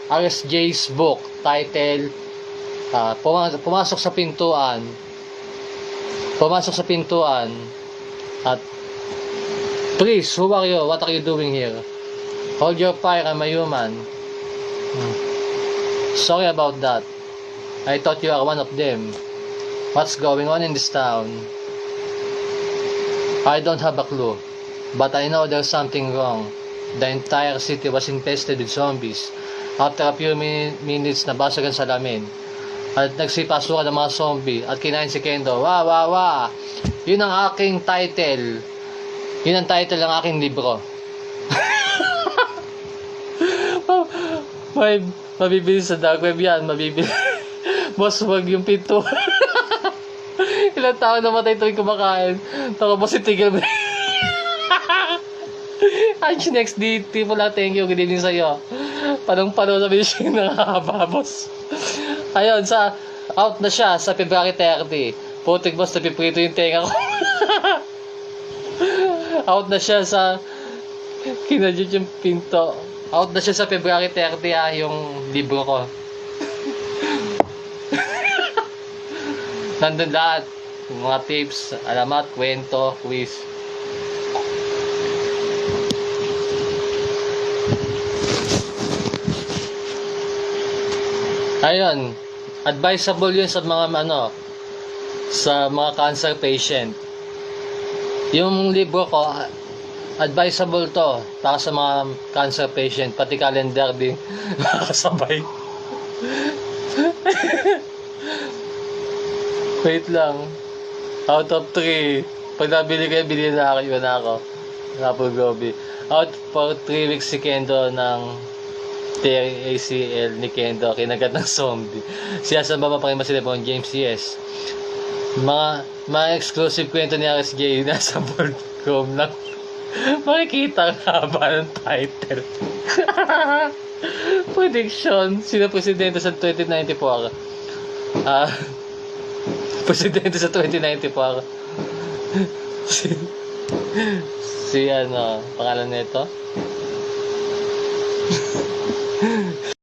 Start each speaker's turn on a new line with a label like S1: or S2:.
S1: RSJ's book title pumasok sa pintuan at please, who are you? What are you doing here? Hold your fire, I'm a human. Sorry about that. I thought you are one of them. What's going on in this town? I don't have a clue, but I know there's something wrong. The entire city was infested with zombies. After a few minutes, nabasagan sa salamin at nagsipasukan ng mga zombie at kinain si Kendo. Wah! Yun ang aking title. Yun ang title ng aking libro. Mabibili sa dark web yan. Mabibili. Boss, wag yung pinto. Ilang tao namatay tuwing kumakain. Tako, boss, itigil mo. Ange next DT po lang, thank you. Good evening sa'yo. Panong-pano sabi siya yung nakakababos. Ayun, out na siya sa February 30. Putik boss, napiprito yung tenga ko. Out na siya sa kinadjut yung pinto. Out na siya sa February 30 yung libro ko. Nandun lahat. Mga tips, alamat, kwento, quiz. Ayun, advisable yun sa mga sa mga cancer patient. Yung libro ko, advisable to para sa mga cancer patient, pati calendar din makakasabay. Wait lang. Out of 3. Pag nabili kayo, bilhin na ako, yun ako. Apple Gobi. Out for 3 weeks si Kendo ng ACL ni Kendo, kinagat ng zombie. Siya sa baba pa rin masilipon, James CS. Mga exclusive kwento ni RSJ nasa board room lang. Makikita ang haba ng title. Prediction. Sino presidente sa 2094? Presidente sa 2094. si pangalan nito?